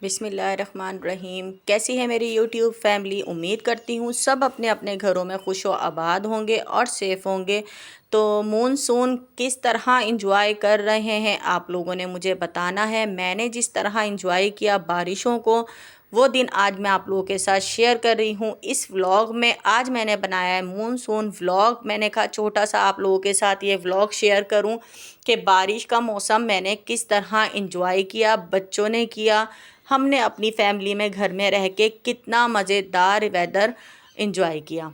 बिस्मिल्लाहिर्रहमानिर्रहीम। कैसी है मेरी यूट्यूब फैमिली। उम्मीद करती हूँ सब अपने अपने घरों में खुश व आबाद होंगे और सेफ़ होंगे। तो मानसून किस तरह इंजॉय कर रहे हैं आप लोगों ने मुझे बताना है। मैंने जिस तरह इंजॉय किया बारिशों को, वो दिन आज मैं आप लोगों के साथ शेयर कर रही हूँ इस व्लॉग में। आज मैंने बनाया है मानसून व्लॉग। मैंने कहा छोटा सा आप लोगों के साथ ये व्लॉग शेयर करूँ कि बारिश का मौसम मैंने किस तरह इंजॉय किया, बच्चों ने किया, हमने अपनी फैमिली में घर में रह के कितना मज़ेदार वेदर इंजॉय किया।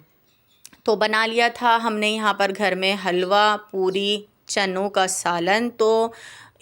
तो बना लिया था हमने यहाँ पर घर में हलवा, पूरी, चनों का सालन। तो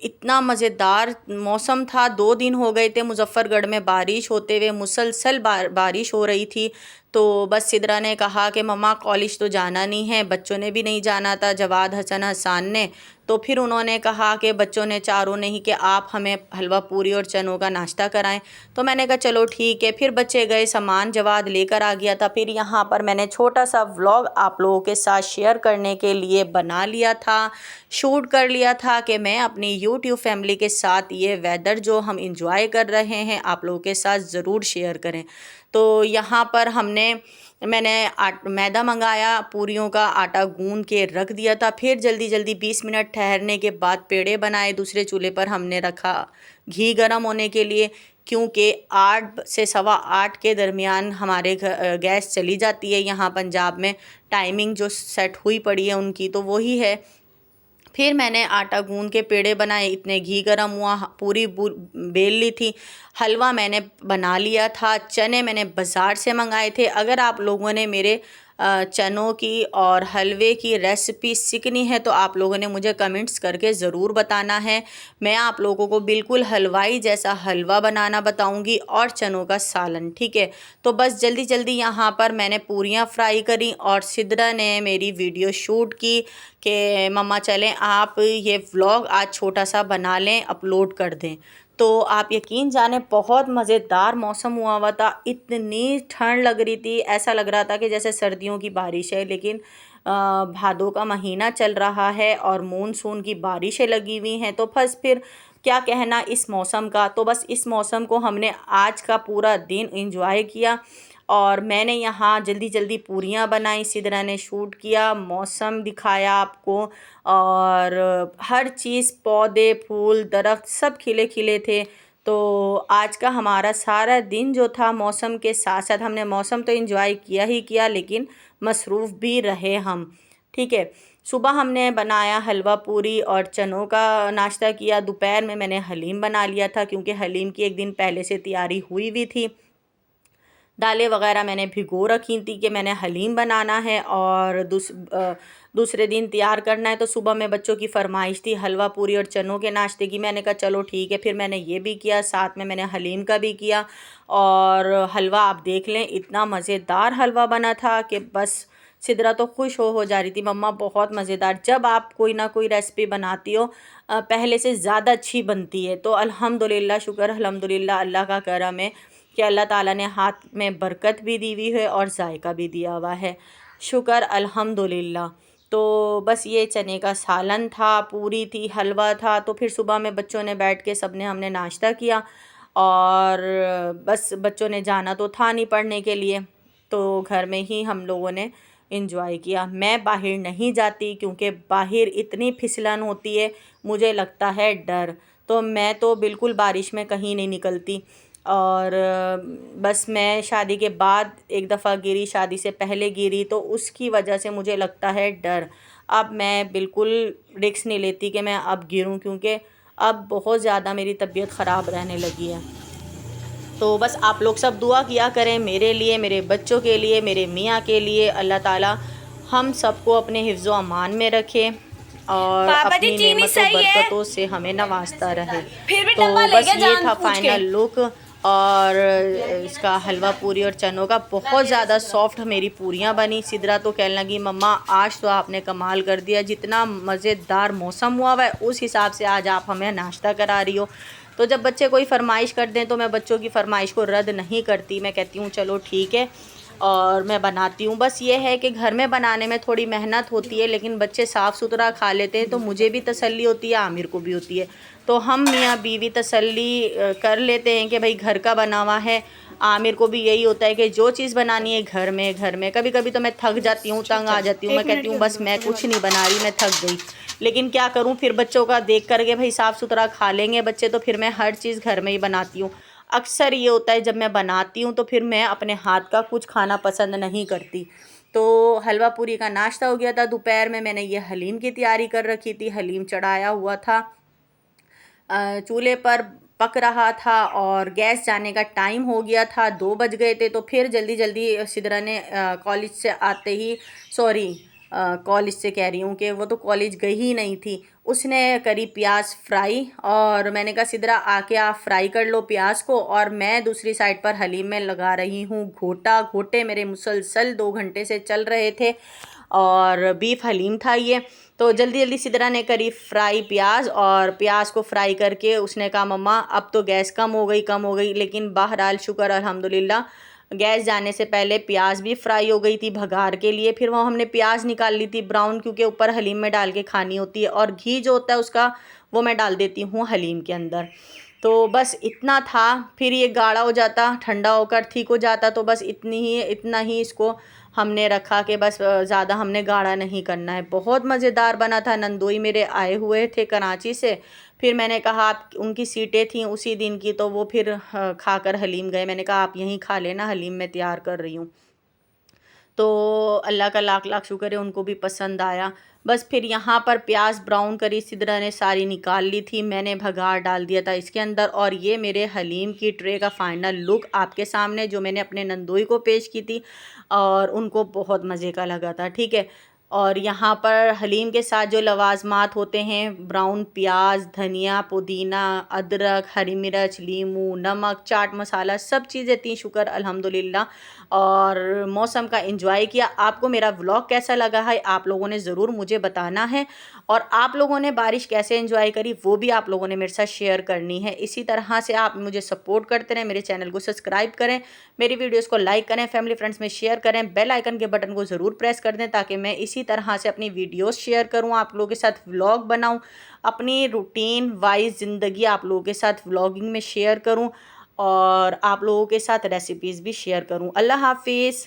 इतना मज़ेदार मौसम था। 2 दिन हो गए थे मुज़फ़्फ़रगढ़ में बारिश होते हुए, मुसलसल बारिश हो रही थी। तो बस सिद्रा ने कहा कि मम्मा कॉलेज तो जाना नहीं है, बच्चों ने भी नहीं जाना था, जवाद हसन हसान ने। तो फिर उन्होंने कहा कि बच्चों ने चारों ने ही कि आप हमें हलवा पूरी और चनों का नाश्ता कराएं। तो मैंने कहा चलो ठीक है। फिर बच्चे गए, सामान जवाद लेकर आ गया था। फिर यहाँ पर मैंने छोटा सा व्लॉग आप लोगों के साथ शेयर करने के लिए बना लिया था, शूट कर लिया था कि मैं अपनी यूट्यूब फैमिली के साथ ये वेदर जो हम इंजॉय कर रहे हैं आप लोगों के साथ ज़रूर शेयर करें। तो यहाँ पर मैंने मैदा मंगाया, पूरियों का आटा गूंद के रख दिया था। फिर जल्दी जल्दी 20 मिनट ठहरने के बाद पेड़े बनाए। दूसरे चूल्हे पर हमने रखा घी गर्म होने के लिए, क्योंकि 8 से सवा 8 के दरमियान हमारे गैस चली जाती है। यहाँ पंजाब में टाइमिंग जो सेट हुई पड़ी है उनकी तो वही है। फिर मैंने आटा गूंद के पेड़े बनाए, इतने घी गरम हुआ, पूरी बेल ली थी। हलवा मैंने बना लिया था। चने मैंने बाज़ार से मंगाए थे। अगर आप लोगों ने मेरे चनों की और हलवे की रेसिपी सीखनी है तो आप लोगों ने मुझे कमेंट्स करके ज़रूर बताना है। मैं आप लोगों को बिल्कुल हलवाई जैसा हलवा बनाना बताऊंगी और चनों का सालन, ठीक है। तो बस जल्दी जल्दी यहाँ पर मैंने पूरियाँ फ्राई करी और सिद्रा ने मेरी वीडियो शूट की कि मम्मा चलें आप ये व्लॉग आज छोटा सा बना लें, अपलोड कर दें। तो आप यकीन जाने बहुत मज़ेदार मौसम हुआ था। इतनी ठंड लग रही थी, ऐसा लग रहा था कि जैसे सर्दियों की बारिश है, लेकिन भादों का महीना चल रहा है और मानसून की बारिशें लगी हुई हैं। तो बस फिर क्या कहना इस मौसम का। तो बस इस मौसम को हमने आज का पूरा दिन एंजॉय किया और मैंने यहाँ जल्दी जल्दी पूरियाँ बनाई, सिद्रा ने शूट किया, मौसम दिखाया आपको और हर चीज़, पौधे, फूल, दरख्त सब खिले खिले थे। तो आज का हमारा सारा दिन जो था मौसम के साथ साथ, हमने मौसम तो एंजॉय किया ही किया लेकिन मसरूफ़ भी रहे हम, ठीक है। सुबह हमने बनाया हलवा पूरी और चनों का नाश्ता किया। दोपहर में मैंने हलीम बना लिया था क्योंकि हलीम की एक दिन पहले से तैयारी हुई हुई थी। दालें वगैरह मैंने भिगो रखी थी कि मैंने हलीम बनाना है और दूसरे दिन तैयार करना है। तो सुबह में बच्चों की फरमाइश थी हलवा पूरी और चनों के नाश्ते की। मैंने कहा चलो ठीक है। फिर मैंने ये भी किया, साथ में मैंने हलीम का भी किया। और हलवा आप देख लें, इतना मज़ेदार हलवा बना था कि बस सिद्रा तो खुश हो जा रही थी, मम्मा बहुत मज़ेदार। जब आप कोई ना कोई रेसिपी बनाती हो पहले से ज़्यादा अच्छी बनती है। तो अल्हम्दुलिल्लाह, शुक्र अल्हम्दुलिल्लाह, अल्लाह का करम है कि अल्लाह ताला ने हाथ में बरकत भी दी हुई है और जायका भी दिया हुआ है, शुक्र अल्हम्दुलिल्लाह। तो बस ये चने का सालन था, पूरी थी, हलवा था। तो फिर सुबह में बच्चों ने बैठ के सब ने हमने नाश्ता किया और बस बच्चों ने जाना तो था नहीं पढ़ने के लिए, तो घर में ही हम लोगों ने इंजॉय किया। मैं बाहर नहीं जाती क्योंकि बाहर इतनी फिसलन होती है, मुझे लगता है डर। तो मैं तो बिल्कुल बारिश में कहीं नहीं निकलती। और बस मैं शादी के बाद एक दफ़ा गिरी, शादी से पहले गिरी, तो उसकी वजह से मुझे लगता है डर। अब मैं बिल्कुल रिस्क नहीं लेती कि मैं अब गिरूं, क्योंकि अब बहुत ज़्यादा मेरी तबीयत ख़राब रहने लगी है। तो बस आप लोग सब दुआ किया करें मेरे लिए, मेरे बच्चों के लिए, मेरे मियाँ के लिए। अल्लाह ताला हम सबको अपने हिफ्ज़ व अमान में रखे और पापा जी अपनी चीनी नेमतों सही है, बरकतों से हमें नवाजता रहे। फिर भी तो डब्बा ले बस गया ये जान था पूछ के। Final look. और इसका हलवा पूरी और चनों का बहुत ज़्यादा सॉफ्ट मेरी पूरियाँ बनी। सिद्रा तो कहने लगी मम्मा आज तो आपने कमाल कर दिया, जितना मज़ेदार मौसम हुआ हुआ है उस हिसाब से आज आप हमें नाश्ता करा रही हो। तो जब बच्चे कोई फ़रमाइश कर दें तो मैं बच्चों की फ़रमाइश को रद्द नहीं करती, मैं कहती हूँ चलो ठीक है। और मैं बनाती हूँ। बस ये है कि घर में बनाने में थोड़ी मेहनत होती है, लेकिन बच्चे साफ़ सुथरा खा लेते हैं तो मुझे भी तसल्ली होती है, आमिर को भी होती है। तो हम मियाँ बीवी तसल्ली कर लेते हैं कि भाई घर का बना हुआ है। आमिर को भी यही होता है कि जो चीज़ बनानी है घर में। कभी कभी तो मैं थक जाती हूँ, तंग आ जाती हूँ, मैं कहती हूँ बस मैं कुछ नहीं बना रही, मैं थक गई। लेकिन क्या करूँ, फिर बच्चों का देख करके भाई साफ़ सुथरा खा लेंगे बच्चे, तो फिर मैं हर चीज़ घर में ही बनाती हूँ। अक्सर ये होता है जब मैं बनाती हूँ तो फिर मैं अपने हाथ का कुछ खाना पसंद नहीं करती। तो हलवा पूरी का नाश्ता हो गया था। दोपहर में मैंने ये हलीम की तैयारी कर रखी थी। हलीम चढ़ाया हुआ था, चूल्हे पर पक रहा था और गैस जाने का टाइम हो गया था, 2 बज गए थे। तो फिर जल्दी जल्दी सिदरा ने कॉलेज से आते ही, सॉरी कॉलेज से कह रही हूँ कि वो तो कॉलेज गई ही नहीं थी, उसने करी प्याज फ्राई। और मैंने कहा सिदरा आके आप फ्राई कर लो प्याज को, और मैं दूसरी साइड पर हलीम में लगा रही हूँ घोटा। घोटे मेरे मुसलसल 2 घंटे से चल रहे थे और बीफ हलीम था ये। तो जल्दी जल्दी सिदरा ने करी फ्राई प्याज, और प्याज को फ्राई करके उसने कहा मम्मा अब तो गैस कम हो गई। लेकिन बहरहाल शुक्र अल्हम्दुलिल्लाह, गैस जाने से पहले प्याज भी फ्राई हो गई थी भगार के लिए। फिर वो हमने प्याज निकाल ली थी ब्राउन, क्योंकि ऊपर हलीम में डाल के खानी होती है, और घी जो होता है उसका वो मैं डाल देती हूँ हलीम के अंदर। तो बस इतना था। फिर ये गाढ़ा हो जाता, ठंडा होकर ठीक हो जाता, तो बस इतना ही इसको हमने रखा कि बस ज़्यादा हमने गाढ़ा नहीं करना है। बहुत मज़ेदार बना था। नंदोई मेरे आए हुए थे कराची से, फिर मैंने कहा आप, उनकी सीटें थी उसी दिन की, तो वो फिर खाकर हलीम गए। मैंने कहा आप यहीं खा लेना, हलीम मैं तैयार कर रही हूँ। तो अल्लाह का लाख लाख शुक्र है उनको भी पसंद आया। बस फिर यहाँ पर प्याज ब्राउन करी सिदरा ने सारी निकाल ली थी, मैंने भगार डाल दिया था इसके अंदर। और ये मेरे हलीम की ट्रे का फ़ाइनल लुक आपके सामने, जो मैंने अपने नंदोई को पेश की थी और उनको बहुत मज़े का लगा था, ठीक है। और यहाँ पर हलीम के साथ जो लवाजमात होते हैं, ब्राउन प्याज, धनिया, पुदीना, अदरक, हरी मिर्च, लीमू, नमक, चाट मसाला, सब चीज़ें थी शुक्र अल्हम्दुलिल्लाह। और मौसम का एंजॉय किया। आपको मेरा व्लॉग कैसा लगा है आप लोगों ने ज़रूर मुझे बताना है, और आप लोगों ने बारिश कैसे एंजॉय करी वो भी आप लोगों ने मेरे साथ शेयर करनी है। इसी तरह से आप मुझे सपोर्ट करते रहें, मेरे चैनल को सब्सक्राइब करें, मेरी वीडियोस को लाइक करें, फैमिली फ्रेंड्स में शेयर करें, बेल आइकन के बटन को ज़रूर प्रेस कर दें, ताकि मैं इसी तरह से अपनी वीडियोस शेयर करूं, आप लोगों के साथ व्लॉग बनाऊं, अपनी रूटीन वाइज ज़िंदगी आप लोगों के साथ व्लॉगिंग में शेयर करूं, और आप लोगों के साथ रेसिपीज़ भी शेयर करूं। अल्लाह हाफिज़।